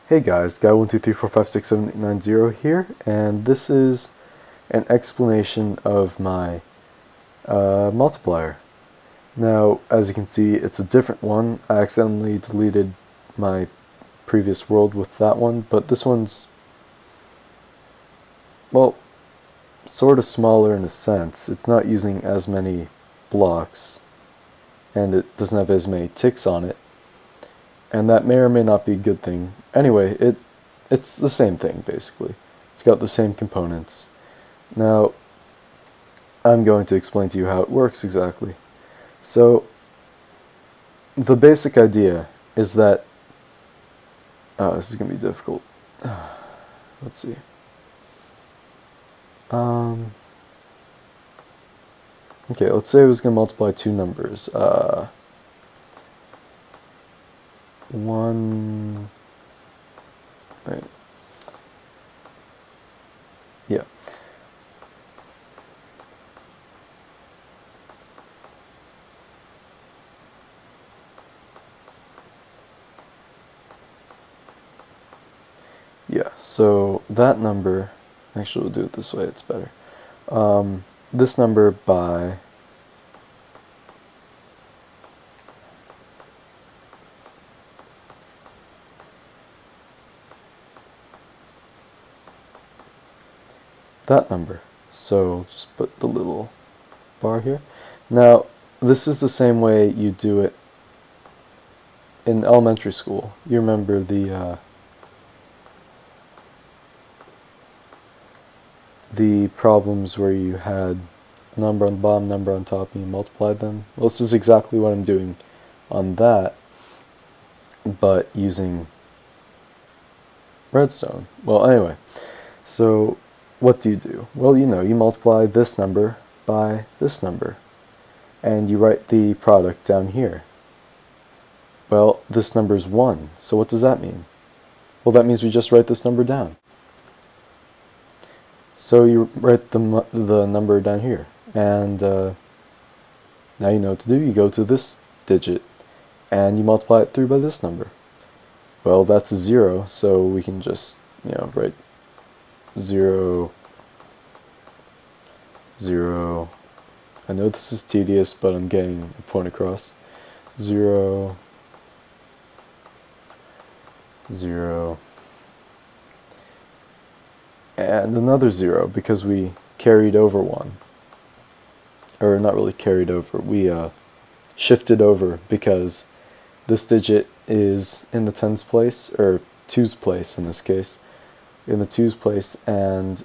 Hey guys, guy123456790 here, and this is an explanation of my multiplier. Now, as you can see, it's a different one. I accidentally deleted my previous world with that one, but this one's, well, sort of smaller in a sense. It's not using as many blocks, and it doesn't have as many ticks on it. And that may or may not be a good thing. Anyway, it's the same thing, basically. It's got the same components. Now, I'm going to explain to you how it works exactly. So, the basic idea is that... this is going to be difficult. Let's see. Okay, let's say I was going to multiply two numbers. Right. Yeah. Yeah, so that number, actually we'll do it this way, it's better. This number by that number. So just put the little bar here. Now, this is the same way you do it in elementary school. You remember the problems where you had a number on the bottom, number on top, and you multiplied them? Well, this is exactly what I'm doing on that, but using redstone. Well, anyway, so what do you do? Well, you multiply this number by this number, and you write the product down here. Well, this number is 1, so what does that mean? Well, that means we just write this number down. So you write the number down here, and now you know what to do. You go to this digit, and you multiply it through by this number. Well, that's a 0, so we can just, write 0, 0. I know this is tedious, but I'm getting a point across. 0, 0, and another 0 because we carried over 1. Or not really carried over, we shifted over because this digit is in the tens place, or twos place in this case, in the twos place, and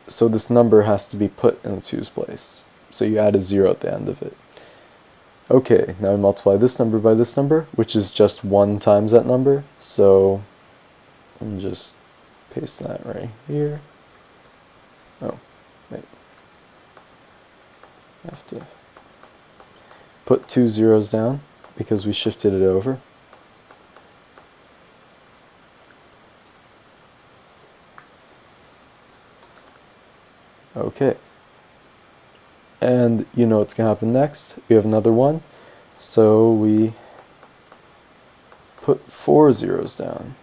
so this number has to be put in the twos place. So you add a 0 at the end of it. Okay, now we multiply this number by this number, which is just 1 times that number, so I'm just paste that right here. Oh, wait. I have to put 2 zeros down because we shifted it over. Okay. And you know what's going to happen next. We have another 1, so we put 4 zeros down.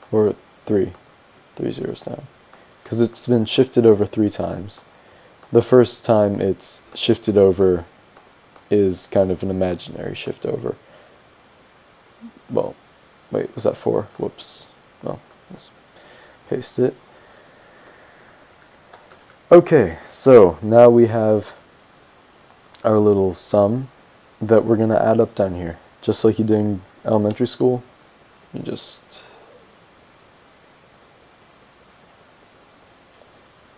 Or 3 zeros down, because it's been shifted over 3 times. The first time it's shifted over is kind of an imaginary shift over. Well, wait, was that 4? Whoops. Well, let's paste it. Okay, so now we have our little sum that we're going to add up down here. Just like you did in elementary school, you just...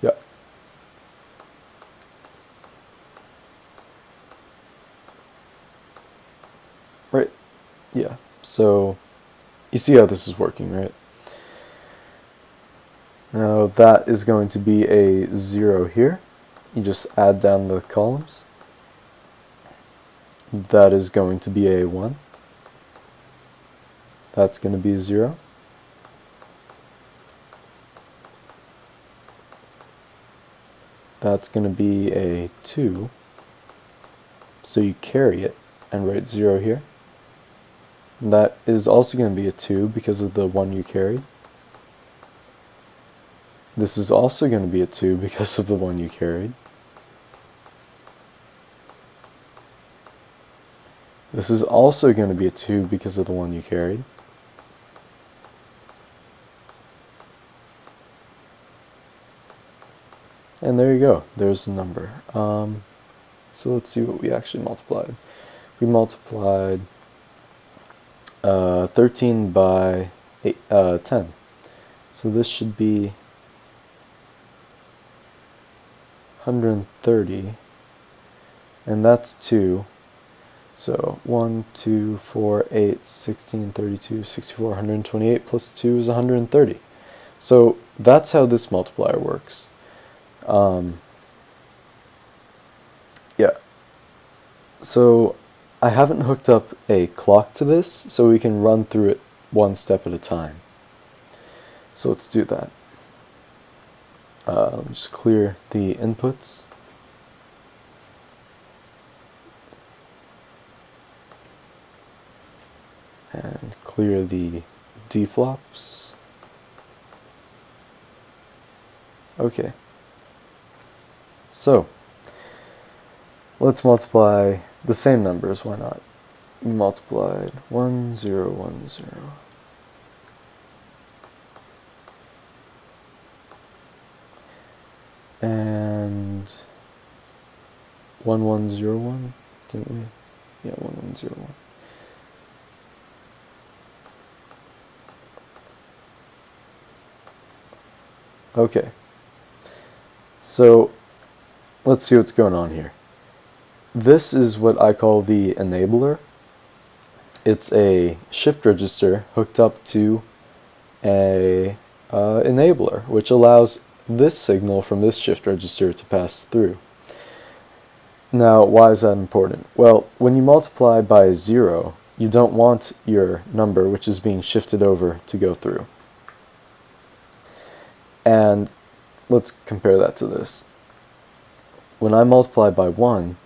yeah. Right. Yeah. So you see how this is working, right? Now that is going to be a 0 here. You just add down the columns. That is going to be a 1. That's going to be a 0. That's going to be a 2. So you carry it and write 0 here. That is also going to be a 2 because of the 1 you carried. This is also going to be a 2 because of the 1 you carried. This is also going to be a 2 because of the 1 you carried. And there you go. There's the number. So let's see what we actually multiplied. We multiplied 13 by 10. So this should be 130, and that's 2. So 1, 2, 4, 8, 16, 32, 64, 128 plus 2 is 130. So that's how this multiplier works. Yeah. So I haven't hooked up a clock to this, so we can run through it one step at a time. So let's do that. Just clear the inputs. And clear the deflops. Okay. So, let's multiply the same numbers, why not? We multiplied 1, 0, 1, 0. And 1, 1, 0, 1, didn't we? Yeah, 1, 1, 0, 1. Okay. So, let's see what's going on here. This is what I call the enabler. It's a shift register hooked up to a enabler, which allows this signal from this shift register to pass through. Now, why is that important? Well, when you multiply by 0, you don't want your number, which is being shifted over, to go through. And let's compare that to this. When I multiply by 1,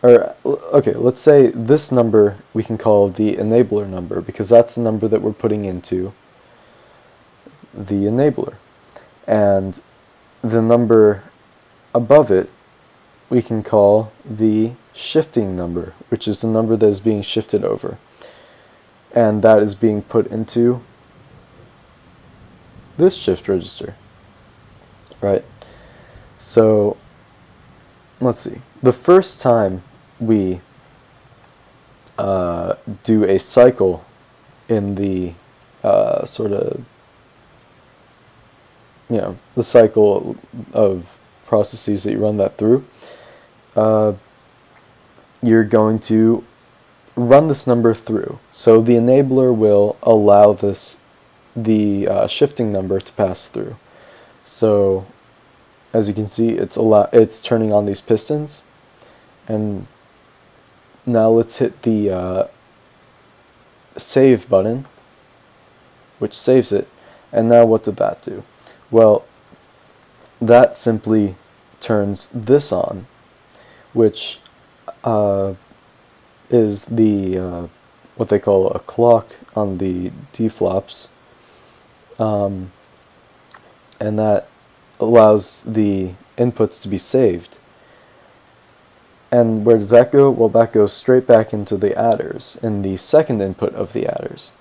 okay, let's say this number we can call the enabler number, because that's the number that we're putting into the enabler. And the number above it we can call the shifting number, which is the number that is being shifted over. And that is being put into this shift register, right? So, let's see. The first time we do a cycle in the sort of, the cycle of processes that you run that through, you're going to run this number through. So the enabler will allow the shifting number to pass through. So as you can see, it's turning on these pistons. And now let's hit the save button, which saves it. And now what did that do? Well, that simply turns this on, which is the what they call a clock on the deflops, and that allows the inputs to be saved. And where does that go? Well, that goes straight back into the adders, in the second input of the adders.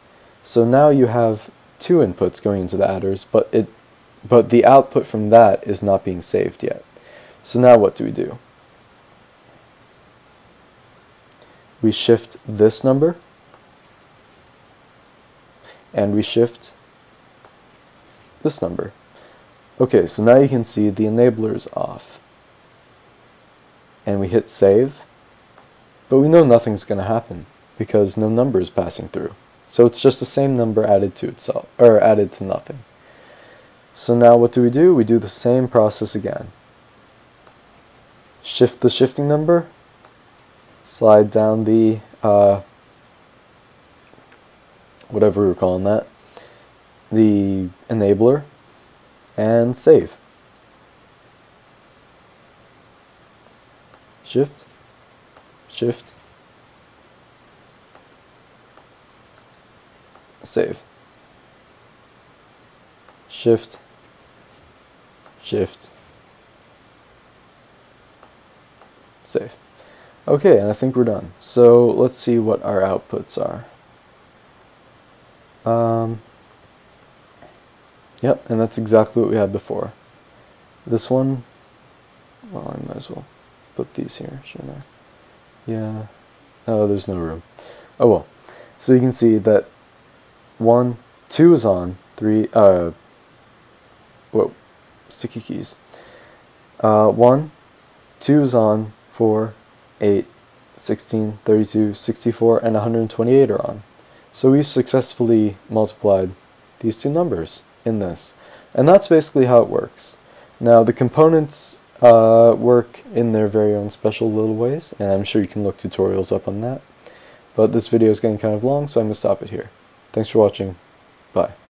So now you have two inputs going into the adders, but the output from that is not being saved yet. So now what do? We shift this number, and we shift this number. Okay, so now you can see the enabler is off. And we hit save, but we know nothing's going to happen because no number is passing through. So it's just the same number added to itself, or added to nothing. So now what do? We do the same process again. Shift the shifting number, slide down the, whatever we're calling that, the enabler, and save. Shift, shift, save. Shift, Shift, save. Okay, and I think we're done. So let's see what our outputs are. Yep, and that's exactly what we had before. This one, well, I might as well put these here, shouldn't I? Yeah. Oh, there's no room. Oh well. So you can see that 1, 2 is on, 3, whoa, sticky keys. 1, 2 is on, 4, 8, 16, 32, 64, and 128 are on. So we've successfully multiplied these two numbers in this. And that's basically how it works. Now the components work in their very own special little ways, and I'm sure you can look tutorials up on that. But this video is getting kind of long, so I'm going to stop it here. Thanks for watching. Bye.